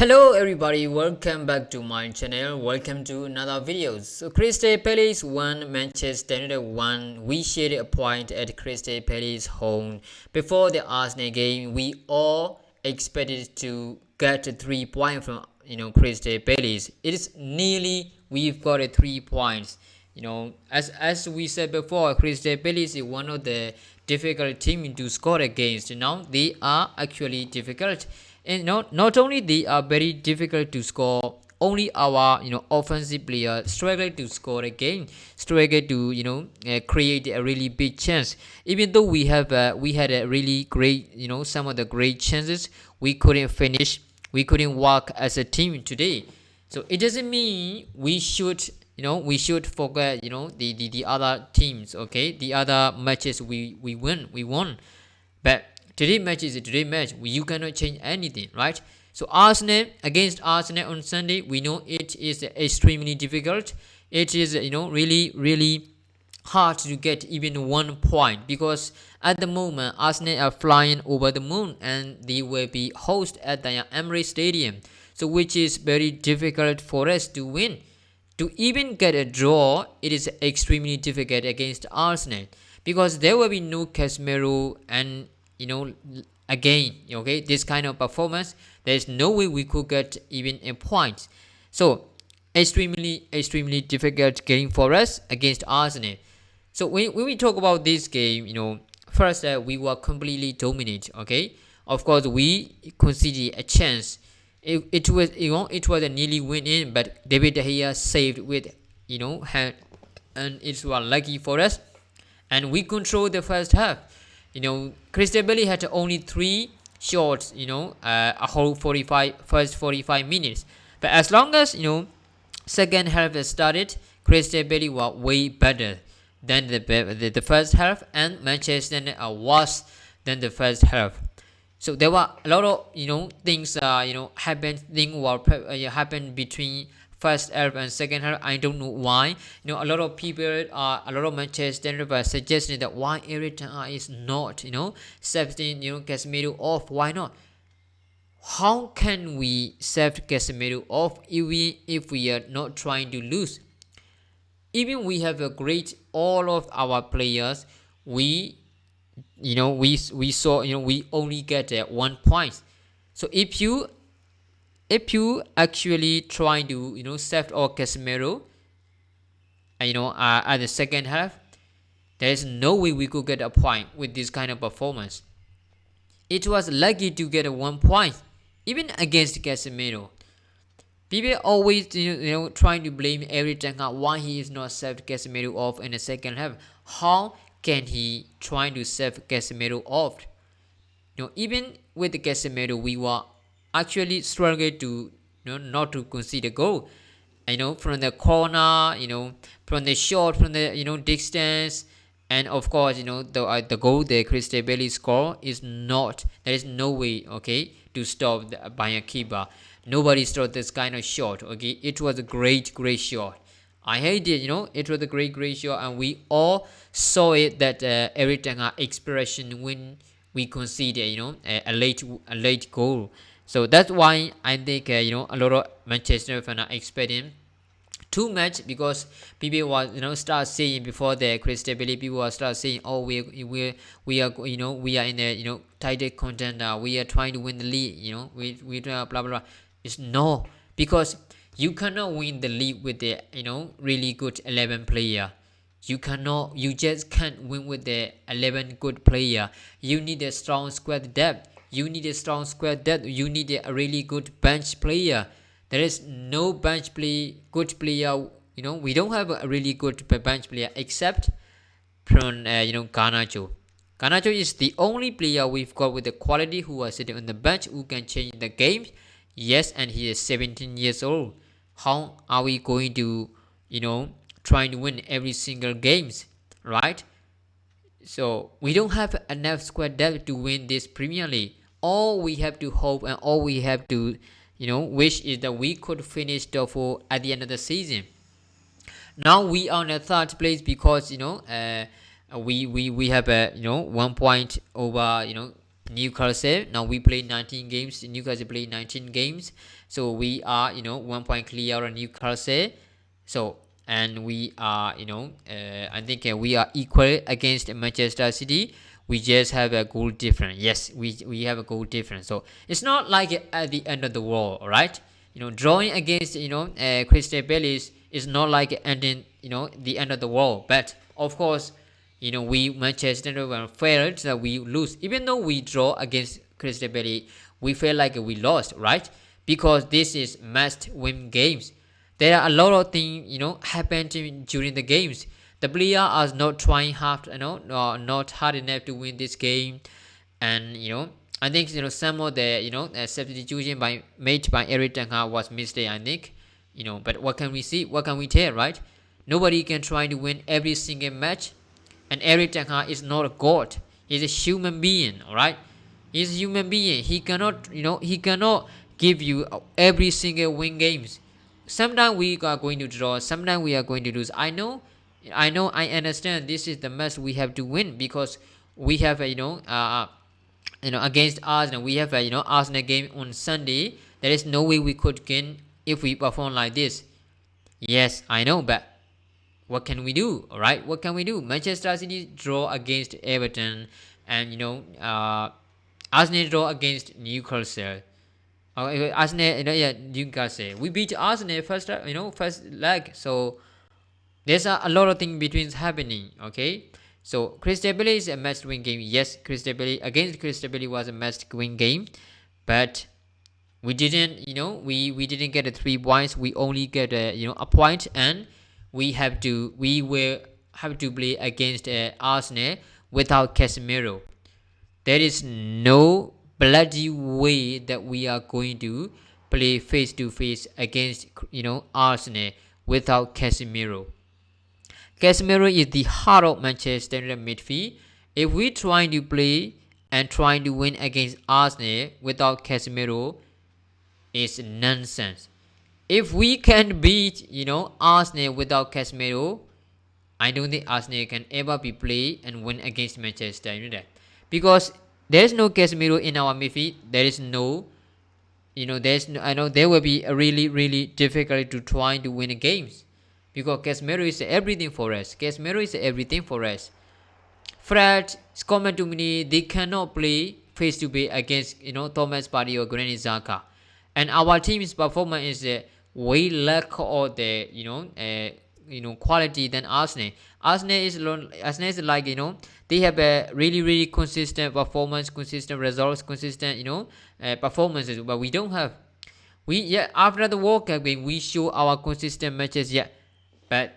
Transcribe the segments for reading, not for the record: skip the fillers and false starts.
Hello everybody, welcome back to my channel. Welcome to another video. So Crystal Palace won, Manchester United won. We shared a point at Crystal Palace home. Before the Arsenal game, we all expected to get a 3 points from Crystal Palace. It is nearly we've got a 3 points. As we said before, Crystal Palace is one of the difficult teams to score against. They are actually difficult. And not only they are very difficult to score, only our offensive player struggle to score again, struggle to create a really big chance. Even though we had a really great some of the great chances, we couldn't finish, we couldn't work as a team today. So it doesn't mean we should forget the other teams. Okay, the other matches we won, but today match is a today match. You cannot change anything, right? So Arsenal against Arsenal on Sunday, we know it is extremely difficult. It is really hard to get even 1 point, because at the moment Arsenal are flying over the moon and they will be host at the Emirates Stadium. So which is very difficult for us to win. To even get a draw, it is extremely difficult against Arsenal, because there will be no Casemiro, and again, okay, this kind of performance, there is no way we could get even a point. So extremely difficult game for us against Arsenal. So when we talk about this game, first we were completely dominant. Okay, of course we conceded a chance. It was a nearly win in, but David De Gea saved with hand, and it was lucky for us, and we controlled the first half. Crystal Palace had only 3 shots, a whole first 45 minutes. But as long as second half started, Crystal Palace was way better than the first half, and Manchester United are worse than the first half. So there were a lot of things happened between first half and second half. I don't know why. A lot of people, a lot of Manchester United were suggesting that why Eric Ten Hag is not accepting Casemiro off. Why not? How can we accept Casemiro off if we are not trying to lose? Even we have a great all of our players, we saw we only get 1 point. So if you actually try to save or Casemiro at the second half, there is no way we could get a point with this kind of performance. It was lucky to get a 1 point even against Casemiro. People always trying to blame everything why he is not saved Casemiro off in the second half. How can he try to save Casemiro off? Even with Casemiro, we were actually struggling to not to concede a goal. From the corner, from the shot, from the distance, and of course the goal the Crystal Palace score is not. There is no way to stop by a keeper. Nobody stopped this kind of shot. Okay, it was a great shot. I hate it. It was a great shot, and we all saw it that every time expression when we conceded a late goal. So that's why I think a lot of Manchester fans are expecting too much, because people was start saying before the Crystal Palace, people will start saying, oh, we are we are in the title contender, we are trying to win the league, we blah blah blah. It's no, because you cannot win the league with the really good 11 player. You just can't win with the 11 good player. You need a strong squad depth. You need a really good bench player. There is no bench good player. We don't have a really good bench player except from Garnacho. Garnacho is the only player we've got with the quality who are sitting on the bench who can change the game. Yes, and he is 17 years old. How are we going to trying to win every single games, right? So we don't have enough squad depth to win this Premier League. All we have to hope and all we have to wish is that we could finish top 4 at the end of the season. Now we are on the third place because we have a 1 point over Newcastle. Now we played 19 games. Newcastle played 19 games. So we are, 1 point clear on Newcastle. So, and we are, I think we are equal against Manchester City. We just have a goal difference. Yes, we have a goal difference. So it's not like at the end of the world, all right? Drawing against, Crystal Palace is not like ending, the end of the world. But of course, we Manchester United failed that we lose. Even though we draw against Crystal Palace, we feel like we lost, right? Because this is must-win games. There are a lot of things, happen during the games. The players are not trying hard, not hard enough to win this game, and I think some of the substitution made by Erik ten Hag was mistake. I think, but what can we see? What can we tell, right? Nobody can try to win every single match, and Erik ten Hag is not a god. He's a human being, all right? He's a human being. He cannot, he cannot give you every single win games. Sometimes we are going to draw. Sometimes we are going to lose. I know. I understand. This is the match we have to win because we have against Arsenal. We have Arsenal game on Sunday. There is no way we could gain if we perform like this. Yes, I know, but what can we do? All right, what can we do? Manchester City draw against Everton, and Arsenal draw against Newcastle. Arsenal, Newcastle. We beat Arsenal first leg. So there's a lot of things between happening. Okay, so Crystal Palace is a must-win game. Yes, Crystal Palace against Crystal Palace was a must-win game, but we didn't. We didn't get the 3 points. We only get a point, and we will have to play against Arsenal without Casemiro. There is no bloody way that we are going to play face to face against Arsenal without Casemiro. Casemiro is the heart of Manchester United midfield. If we trying to play and trying to win against Arsenal without Casemiro, it's nonsense. If we can beat Arsenal without Casemiro, I don't think Arsenal can ever be play and win against Manchester United, because there is no Casemiro in our midfield. There is no, I know there will be a really difficult to try to win games, because Casemiro is everything for us. Casemiro is everything for us. Fred, Scott McTominay, they cannot play face to face against Thomas Partey or Granit Xhaka, and our team's performance is way lack of the quality than Arsenal. Arsenal is like they have a really consistent performance, consistent results, consistent performances, but we don't have. After the World Cup game we show our consistent matches, but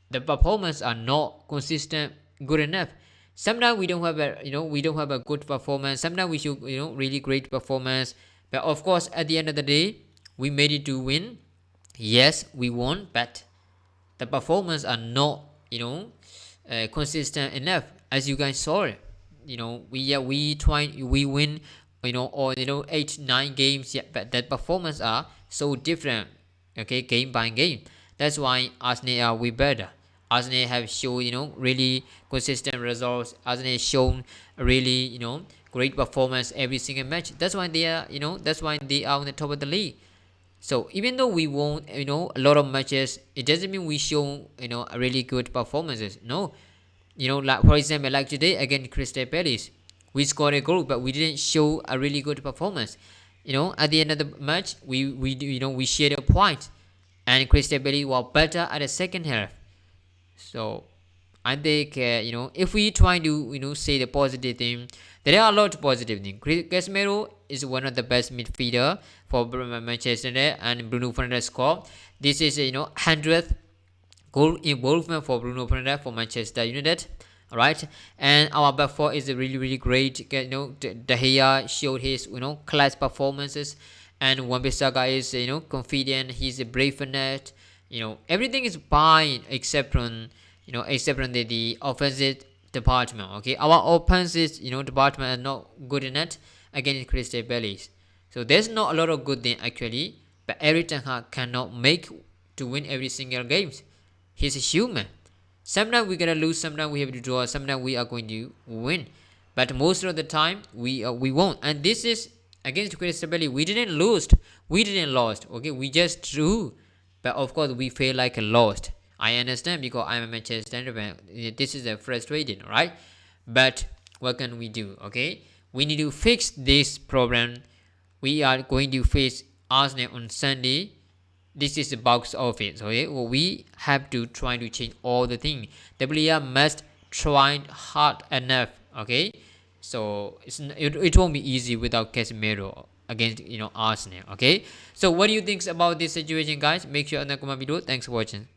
the performance are not consistent good enough. Sometimes we don't have a good performance. Sometimes we show really great performance, but of course at the end of the day we made it to win. Yes, we won, but the performance are not consistent enough. As you guys saw, we win or 8-9 games, but that performance are so different, okay, game by game. That's why Arsenal are way better. Arsenal have shown really consistent results. Arsenal has shown really great performance every single match. That's why they are on the top of the league. So even though we won a lot of matches, it doesn't mean we show a really good performances. No, like for example, like today against Crystal Palace, we scored a goal, but we didn't show a really good performance. At the end of the match, we shared a point, and Crystal Palace were better at the second half. So I think if we try to say the positive thing, there are a lot of positive things. Casemiro is one of the best midfielder for Manchester United, and Bruno Fernandes scored. This is 100th goal involvement for Bruno Fernandes for Manchester United. Alright, and our back four is really great. De Gea showed his class performances, and Wan-Bissaka is confident. He's a brave enough. Everything is fine except from the offensive department. Okay, our offensive department is not good enough against Crystal Palace. So there's not a lot of good thing actually, but Erik ten Hag cannot make to win every single games. He's a human. Sometimes we're gonna lose, sometimes we have to draw, sometimes we are going to win. but most of the time we won't. And this is against Crystal Palace. We didn't lose. Okay, we just drew, but of course we feel like a lost. I understand because I'm a Manchester United fan. This is a frustrating, right? But what can we do? Okay, we need to fix this problem. We are going to face Arsenal on Sunday. This is the box office. Okay, well, we have to try to change all the things. The player must try hard enough. Okay, so it won't be easy without Casemiro against Arsenal. Okay, so what do you think about this situation, guys? Make sure to comment below. Thanks for watching.